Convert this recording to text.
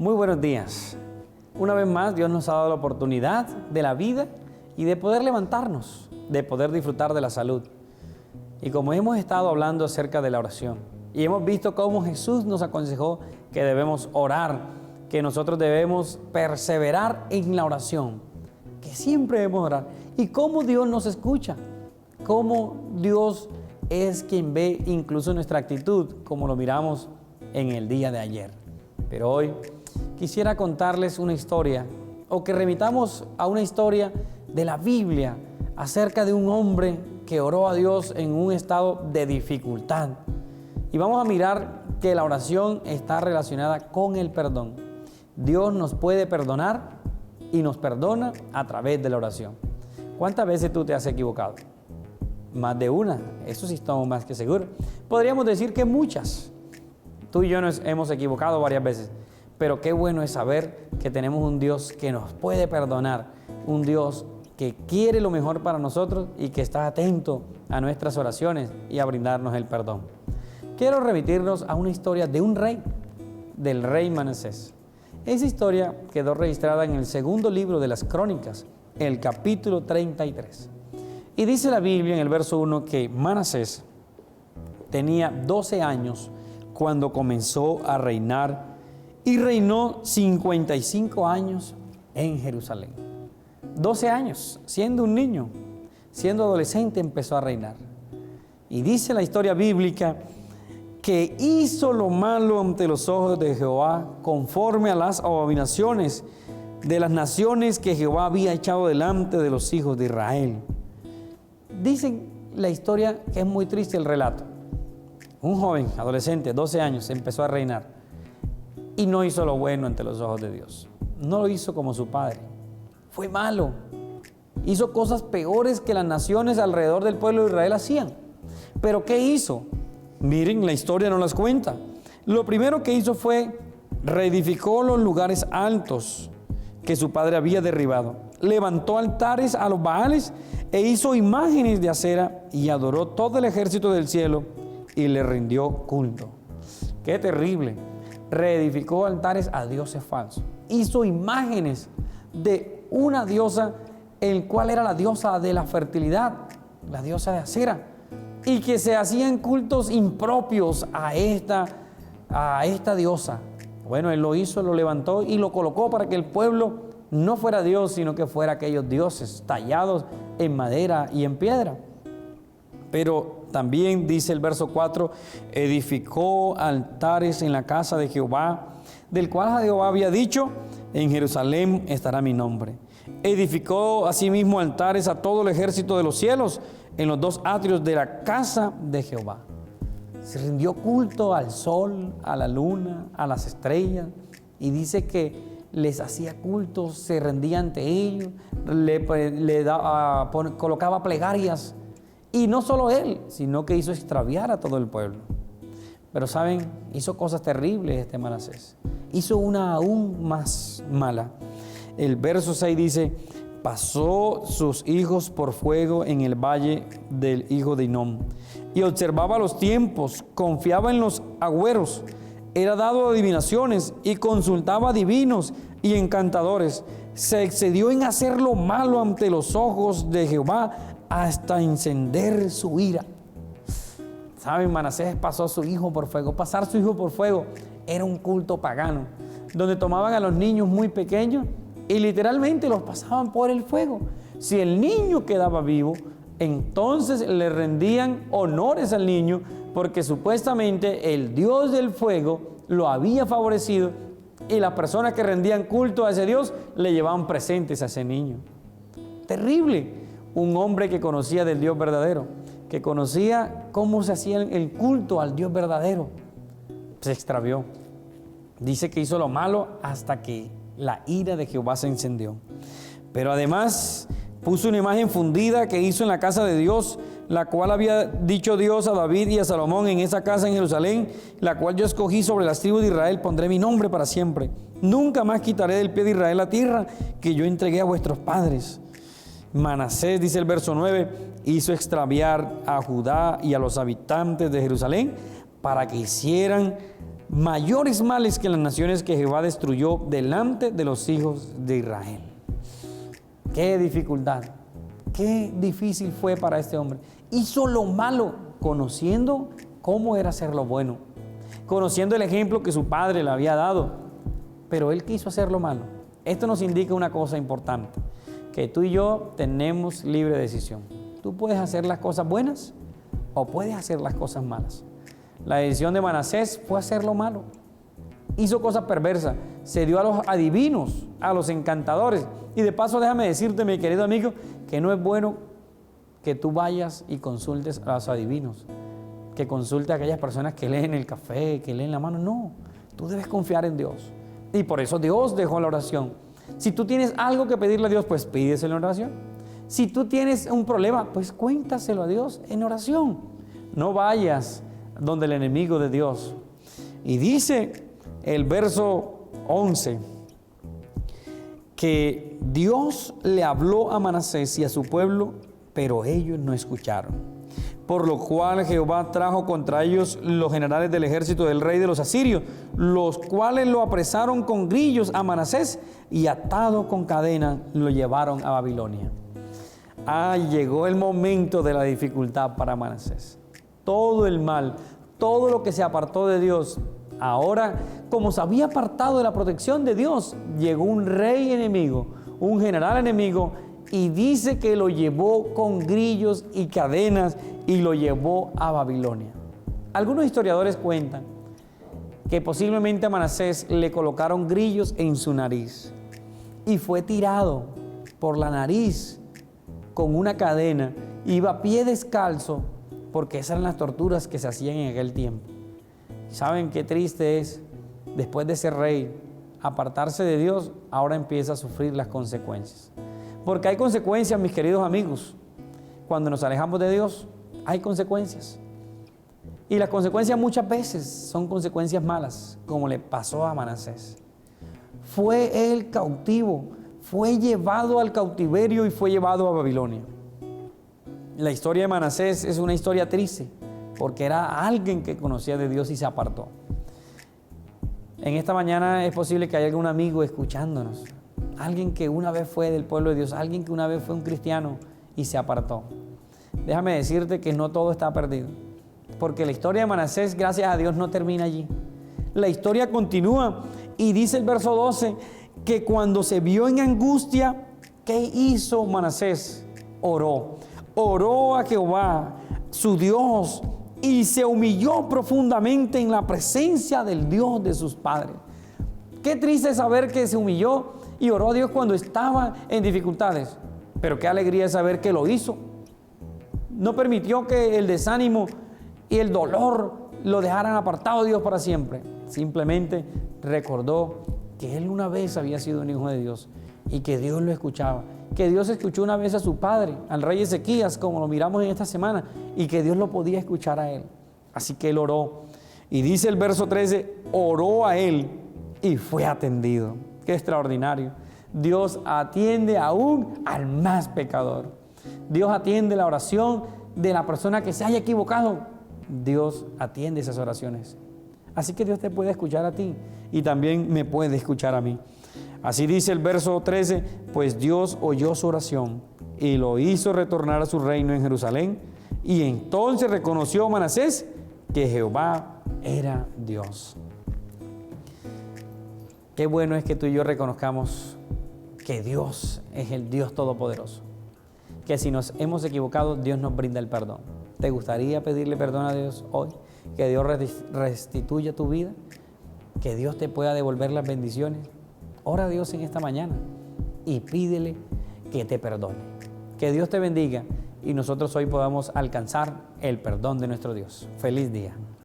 Muy buenos días. Una vez más, Dios nos ha dado la oportunidad de la vida y de poder levantarnos, de poder disfrutar de la salud. Y como hemos estado hablando acerca de la oración, y hemos visto cómo Jesús nos aconsejó que debemos orar, que nosotros debemos perseverar en la oración, que siempre debemos orar, y cómo Dios nos escucha, cómo Dios es quien ve incluso nuestra actitud, como lo miramos en el día de ayer. Pero hoy quisiera contarles una historia, o que remitamos a una historia de la Biblia acerca de un hombre que oró a Dios en un estado de dificultad. Y vamos a mirar que la oración está relacionada con el perdón. Dios nos puede perdonar y nos perdona a través de la oración. ¿Cuántas veces tú te has equivocado? Más de una, eso sí estamos más que seguros. Podríamos decir que muchas. Tú y yo nos hemos equivocado varias veces, pero qué bueno es saber que tenemos un Dios que nos puede perdonar, un Dios que quiere lo mejor para nosotros y que está atento a nuestras oraciones y a brindarnos el perdón. Quiero remitirnos a una historia de un rey, del rey Manasés. Esa historia quedó registrada en el segundo libro de las Crónicas, el capítulo 33. Y dice la Biblia en el verso 1 que Manasés tenía 12 años cuando comenzó a reinar y reinó 55 años en Jerusalén. 12 años, siendo un niño, siendo adolescente, empezó a reinar. Y dice la historia bíblica que hizo lo malo ante los ojos de Jehová, conforme a las abominaciones de las naciones que Jehová había echado delante de los hijos de Israel. Dicen la historia que es muy triste el relato. Un joven, adolescente, 12 años, empezó a reinar y no hizo lo bueno ante los ojos de Dios. No lo hizo como su padre. Fue malo. Hizo cosas peores que las naciones alrededor del pueblo de Israel hacían. ¿Pero qué hizo? Miren, la historia no las cuenta. Lo primero que hizo fue reedificó los lugares altos que su padre había derribado. Levantó altares a los Baales e hizo imágenes de acera y adoró todo el ejército del cielo y le rindió culto. ¡Qué terrible! Reedificó altares a dioses falsos. Hizo imágenes de una diosa, el cual era la diosa de la fertilidad, la diosa de acera, y que se hacían cultos impropios a esta diosa. Bueno, él lo hizo, lo levantó y lo colocó para que el pueblo no fuera Dios, sino que fuera aquellos dioses tallados en madera y en piedra. Pero también dice el verso 4, edificó altares en la casa de Jehová, del cual Jehová había dicho, en Jerusalén estará mi nombre. Edificó asimismo altares a todo el ejército de los cielos, en los dos atrios de la casa de Jehová. Se rindió culto al sol, a la luna, a las estrellas, y dice que les hacía culto, se rendía ante ellos, colocaba plegarias. Y no solo él, sino que hizo extraviar a todo el pueblo. Pero saben, hizo cosas terribles este Manasés. Hizo una aún más mala. El verso 6 dice, pasó sus hijos por fuego en el valle del hijo de Hinnom, y observaba los tiempos, confiaba en los agüeros, era dado a adivinaciones y consultaba divinos y encantadores. Se excedió en hacer lo malo ante los ojos de Jehová hasta encender su ira. ¿Saben? Manasés pasó a su hijo por fuego. Pasar su hijo por fuego era un culto pagano, donde tomaban a los niños muy pequeños y literalmente los pasaban por el fuego. Si el niño quedaba vivo, entonces le rendían honores al niño, porque supuestamente el Dios del fuego lo había favorecido y las personas que rendían culto a ese Dios le llevaban presentes a ese niño. Terrible. Un hombre que conocía del Dios verdadero, que conocía cómo se hacía el culto al Dios verdadero, se extravió. Dice que hizo lo malo hasta que la ira de Jehová se encendió. Pero además puso una imagen fundida que hizo en la casa de Dios, la cual había dicho Dios a David y a Salomón: en esa casa en Jerusalén, la cual yo escogí sobre las tribus de Israel, pondré mi nombre para siempre. Nunca más quitaré del pie de Israel la tierra que yo entregué a vuestros padres. Manasés, dice el verso 9, hizo extraviar a Judá y a los habitantes de Jerusalén para que hicieran mayores males que las naciones que Jehová destruyó delante de los hijos de Israel. Qué dificultad, qué difícil fue para este hombre. Hizo lo malo conociendo cómo era hacer lo bueno, conociendo el ejemplo que su padre le había dado, pero él quiso hacer lo malo. Esto nos indica una cosa importante, que tú y yo tenemos libre decisión. Tú puedes hacer las cosas buenas o puedes hacer las cosas malas. La decisión de Manasés fue hacer lo malo. Hizo cosas perversas, se dio a los adivinos, a los encantadores. Y de paso déjame decirte, mi querido amigo, que no es bueno que tú vayas y consultes a los adivinos, que consulte a aquellas personas que leen el café, que leen la mano. No, tú debes confiar en Dios. Y por eso Dios dejó la oración. Si tú tienes algo que pedirle a Dios, pues pídeselo en oración. Si tú tienes un problema, pues cuéntaselo a Dios en oración. No vayas donde el enemigo de Dios. Y dice el verso 11 que Dios le habló a Manasés y a su pueblo, pero ellos no escucharon. Por lo cual Jehová trajo contra ellos los generales del ejército del rey de los asirios, los cuales lo apresaron con grillos a Manasés y atado con cadenas lo llevaron a Babilonia. Llegó el momento de la dificultad para Manasés. Todo el mal, todo lo que se apartó de Dios, ahora, como se había apartado de la protección de Dios, llegó un rey enemigo, un general enemigo, y dice que lo llevó con grillos y cadenas y lo llevó a Babilonia. Algunos historiadores cuentan que posiblemente a Manasés le colocaron grillos en su nariz y fue tirado por la nariz con una cadena, iba a pie descalzo, porque esas eran las torturas que se hacían en aquel tiempo. ¿Saben qué triste es? Después de ser rey, apartarse de Dios, ahora empieza a sufrir las consecuencias. Porque hay consecuencias, mis queridos amigos. Cuando nos alejamos de Dios, hay consecuencias. Y las consecuencias muchas veces son consecuencias malas, como le pasó a Manasés. Fue él cautivo, fue llevado al cautiverio y fue llevado a Babilonia. La historia de Manasés es una historia triste, porque era alguien que conocía de Dios y se apartó. En esta mañana es posible que haya algún amigo escuchándonos, alguien que una vez fue del pueblo de Dios, alguien que una vez fue un cristiano y se apartó. Déjame decirte que no todo está perdido, porque la historia de Manasés, gracias a Dios, no termina allí. La historia continúa y dice el verso 12 que cuando se vio en angustia, ¿qué hizo Manasés? Oró a Jehová, su Dios, y se humilló profundamente en la presencia del Dios de sus padres. Qué triste saber que se humilló y oró a Dios cuando estaba en dificultades, pero qué alegría saber que lo hizo. No permitió que el desánimo y el dolor lo dejaran apartado de Dios para siempre. Simplemente recordó que él una vez había sido un hijo de Dios y que Dios lo escuchaba, que Dios escuchó una vez a su padre, al rey Ezequías, como lo miramos en esta semana, y que Dios lo podía escuchar a él. Así que él oró. Y dice el verso 13, oró a él y fue atendido. Qué extraordinario. Dios atiende aún al más pecador. Dios atiende la oración de la persona que se haya equivocado. Dios atiende esas oraciones. Así que Dios te puede escuchar a ti y también me puede escuchar a mí. Así dice el verso 13, pues Dios oyó su oración y lo hizo retornar a su reino en Jerusalén. Y entonces reconoció Manasés que Jehová era Dios. Qué bueno es que tú y yo reconozcamos que Dios es el Dios Todopoderoso. Que si nos hemos equivocado, Dios nos brinda el perdón. ¿Te gustaría pedirle perdón a Dios hoy? Que Dios restituya tu vida, que Dios te pueda devolver las bendiciones. Ora a Dios en esta mañana y pídele que te perdone. Que Dios te bendiga y nosotros hoy podamos alcanzar el perdón de nuestro Dios. Feliz día.